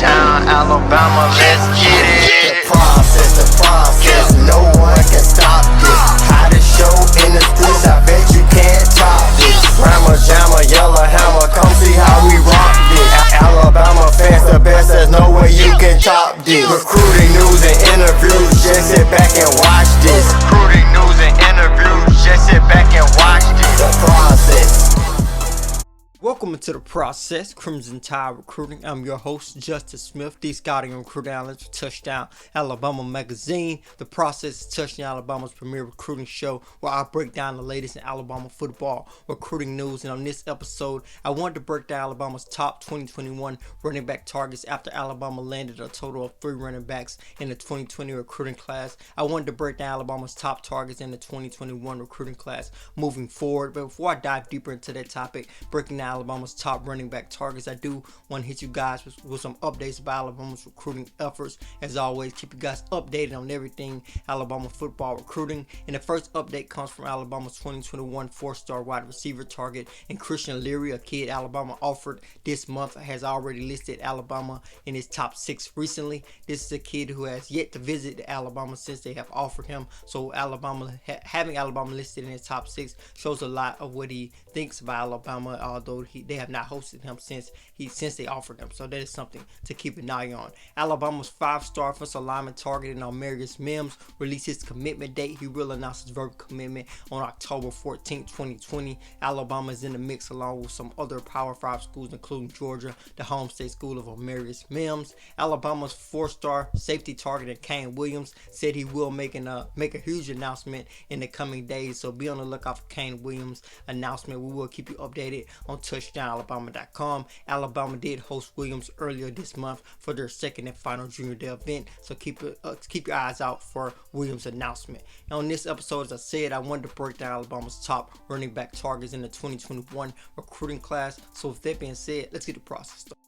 Touchdown, Alabama, let's get it. The process, no one can stop this. Hottest show in the streets, I bet you can't top this. Rammer, jammer, yellow hammer, come see how we rock this. Alabama fans the best, there's no way you can top this. Recruiting news and interviews, just sit back and watch this. Recruiting news and interviews, just sit back and watch this. The process. Welcome into The Process, Crimson Tide Recruiting. I'm your host, Justice Smith, the scouting and recruiting analyst for Touchdown Alabama magazine. The Process is Touchdown Alabama's premier recruiting show where I break down the latest in Alabama football recruiting news. And on this episode, I wanted to break down Alabama's top 2021 running back targets after Alabama landed a total of 3 running backs in the 2020 recruiting class. I wanted to break down Alabama's top targets in the 2021 recruiting class moving forward. But before I dive deeper into that topic, breaking down Alabama's top running back targets, I do want to hit you guys with some updates about Alabama's recruiting efforts. As always, keep you guys updated on everything Alabama football recruiting. And the first update comes from Alabama's 2021 4-star wide receiver target, and Christian Leary, a kid Alabama offered this month, has already listed Alabama in his top 6 recently. This is a kid who has yet to visit Alabama since they have offered him. So having Alabama listed in his top 6 shows a lot of what he thinks about Alabama, although they have not hosted him since they offered him. So that is something to keep an eye on. Alabama's 5-star offensive lineman targeted on Marius Mims released his commitment date. He will announce his verbal commitment on October 14, 2020. Alabama is in the mix along with some other Power 5 schools, including Georgia, the home state school of Marius Mims. Alabama's 4-star safety targeted Kane Williams said he will make a huge announcement in the coming days. So be on the lookout for Kane Williams' announcement. We will keep you updated on touchdownalabama.com. Alabama did host Williams earlier this month for their second and final junior day event, so keep your eyes out for Williams' announcement. And on this episode, as I said, I wanted to break down Alabama's top running back targets in the 2021 recruiting class. So with that being said, let's get the process started.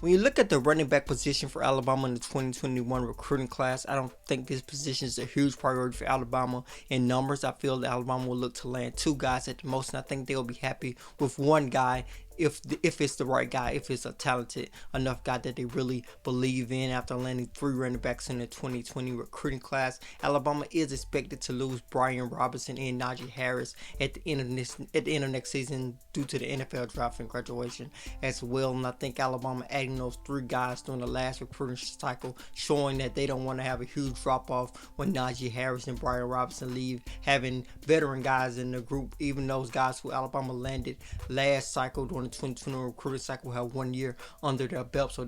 When you look at the running back position for Alabama in the 2021 recruiting class, I don't think this position is a huge priority for Alabama in numbers. I feel that Alabama will look to land 2 guys at the most, and I think they'll be happy with 1 guy if it's the right guy, if it's a talented enough guy that they really believe in. After landing 3 running backs in the 2020 recruiting class, Alabama is expected to lose Brian Robinson and Najee Harris at the end of next season due to the NFL draft and graduation as well. And I think Alabama adding those 3 guys during the last recruiting cycle, showing that they don't want to have a huge drop off when Najee Harris and Brian Robinson leave, having veteran guys in the group. Even those guys who Alabama landed last cycle during the 2020 recruiting cycle have 1 year under their belt. So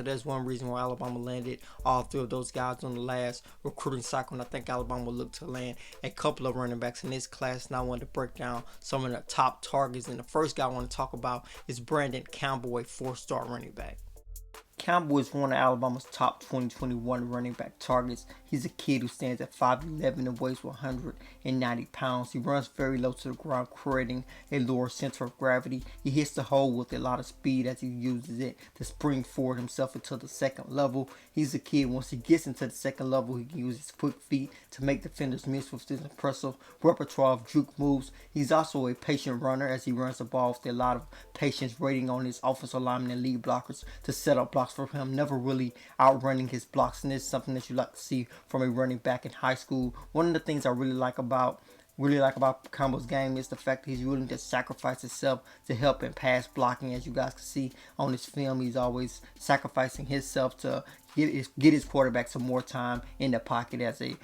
that's one reason why Alabama landed all 3 of those guys on the last recruiting cycle. And I think Alabama will look to land a couple of running backs in this class. And I wanted to break down some of the top targets. And the first guy I want to talk about is Branden, Campbell, a 4-star running back. Campbell is one of Alabama's top 2021 running back targets. He's a kid who stands at 5'11" and weighs 190 pounds. He runs very low to the ground, creating a lower center of gravity. He hits the hole with a lot of speed as he uses it to spring forward himself into the second level. He's a kid, once he gets into the second level, he can use his quick feet to make defenders miss with his impressive repertoire of juke moves. He's also a patient runner as he runs the ball with a lot of patience, rating on his offensive linemen and lead blockers to set up blocks for him, never really outrunning his blocks. And this is something that you like to see from a running back in high school. One of the things I really like about Campbell's game is the fact that he's willing to sacrifice himself to help in pass blocking. As you guys can see on his film, he's always sacrificing himself to get his quarterback some more time in the pocket as a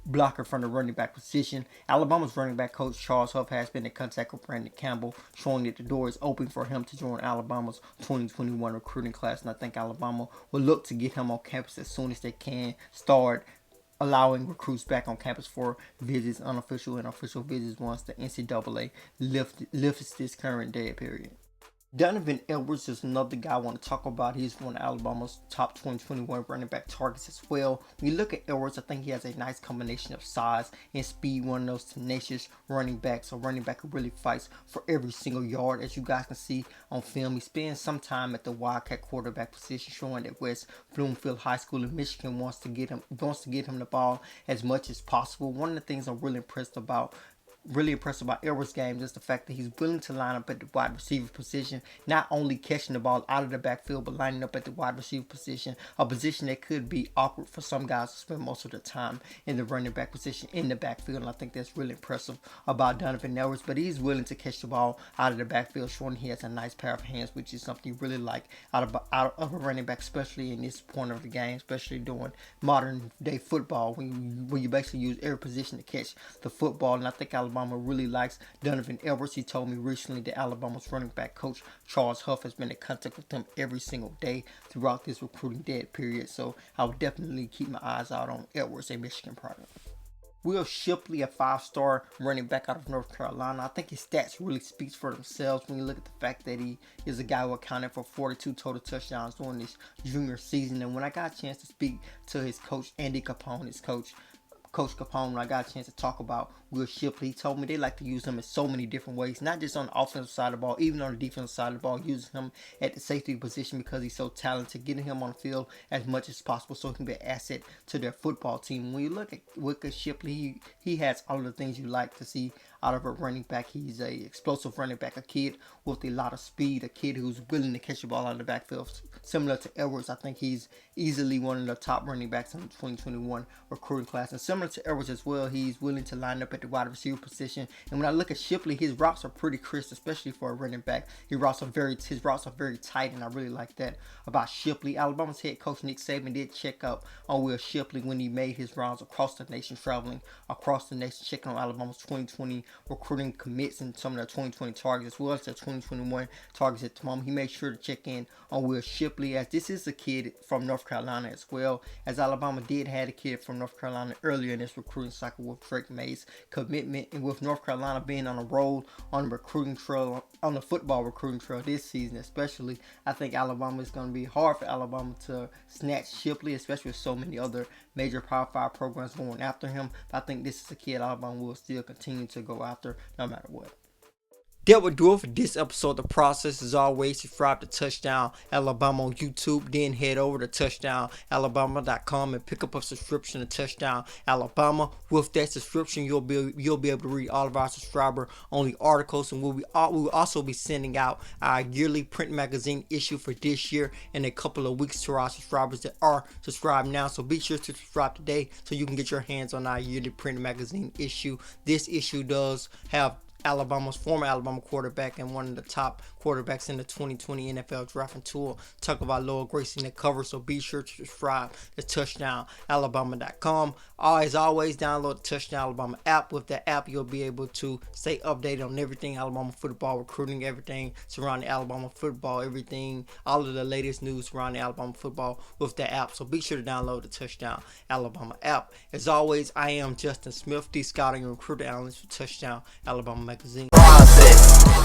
blocker from the running back position. Alabama's running back coach Charles Huff has been in contact with Branden Campbell, showing that the door is open for him to join Alabama's 2021 recruiting class. And I think Alabama will look to get him on campus as soon as they can start allowing recruits back on campus for visits, unofficial and official visits, once the NCAA lifts this current dead period. Donovan Edwards is another guy I want to talk about. He's one of Alabama's top 2021 running back targets as well. When you look at Edwards, I think he has a nice combination of size and speed, one of those tenacious running backs, a running back who really fights for every single yard. As you guys can see on film, he spends some time at the Wildcat quarterback position, showing that West Bloomfield High School in Michigan wants to get him the ball as much as possible. One of the things I'm really impressed about really impressed about Edwards' game is the fact that he's willing to line up at the wide receiver position, not only catching the ball out of the backfield, but lining up at the wide receiver position, a position that could be awkward for some guys to spend most of the time in the running back position in the backfield. And I think that's really impressive about Donovan Edwards, but he's willing to catch the ball out of the backfield, showing he has a nice pair of hands, which is something you really like out of a running back, especially in this point of the game, especially doing modern day football when you basically use every position to catch the football. And I think Alabama really likes Donovan Edwards. He told me recently that Alabama's running back coach Charles Huff has been in contact with him every single day throughout this recruiting dead period. So I would definitely keep my eyes out on Edwards, a Michigan product. Will Shipley, a 5-star running back out of North Carolina. I think his stats really speaks for themselves when you look at the fact that he is a guy who accounted for 42 total touchdowns during this junior season. And when I got a chance to speak to his coach, Andy Capone, his Coach Capone, when I got a chance to talk about Will Shipley, he told me they like to use him in so many different ways, not just on the offensive side of the ball, even on the defensive side of the ball, using him at the safety position because he's so talented, getting him on the field as much as possible so he can be an asset to their football team. When you look at Will Shipley, he has all of the things you like to see out of a running back. He's a explosive running back, a kid with a lot of speed, a kid who's willing to catch the ball out of the backfield. Similar to Edwards, I think he's easily one of the top running backs in the 2021 recruiting class. And similar to Edwards as well, he's willing to line up at the wide receiver position. And when I look at Shipley, his routes are pretty crisp, especially for a running back. His routes are very tight, and I really like that about Shipley. Alabama's head coach Nick Saban did check up on Will Shipley when he made his rounds across the nation, traveling across the nation, checking on Alabama's 2020 recruiting commits and some of their 2020 targets as well as their 2021 targets at the moment. He made sure to check in on Will Shipley, as this is a kid from North Carolina as well, as Alabama did have a kid from North Carolina earlier in this recruiting cycle with Drake May's commitment, and with North Carolina being on a roll on the recruiting trail, on the football recruiting trail this season especially, I think Alabama is going to be hard for Alabama to snatch Shipley, especially with so many other major Power 5 programs going after him. But I think this is a kid Alabama will still continue to go after no matter what. That would do it for this episode of The Process. As always, subscribe to Touchdown Alabama on YouTube. Then head over to touchdownalabama.com and pick up a subscription to Touchdown Alabama. With that subscription, you'll be able to read all of our subscriber-only articles, and we will also be sending out our yearly print magazine issue for this year in a couple of weeks to our subscribers that are subscribed now. So be sure to subscribe today so you can get your hands on our yearly print magazine issue. This issue does have Alabama's former Alabama quarterback and one of the top quarterbacks in the 2020 NFL drafting tool. Talk about Lowell gracing the cover, so be sure to subscribe to touchdownalabama.com. As always, download the Touchdown Alabama app. With that app, you'll be able to stay updated on everything Alabama football, recruiting, everything surrounding Alabama football, everything, all of the latest news surrounding Alabama football with the app. So be sure to download the Touchdown Alabama app. As always, I am Justin Smith, the scouting and recruiter analyst for Touchdown Alabama magazine. Process.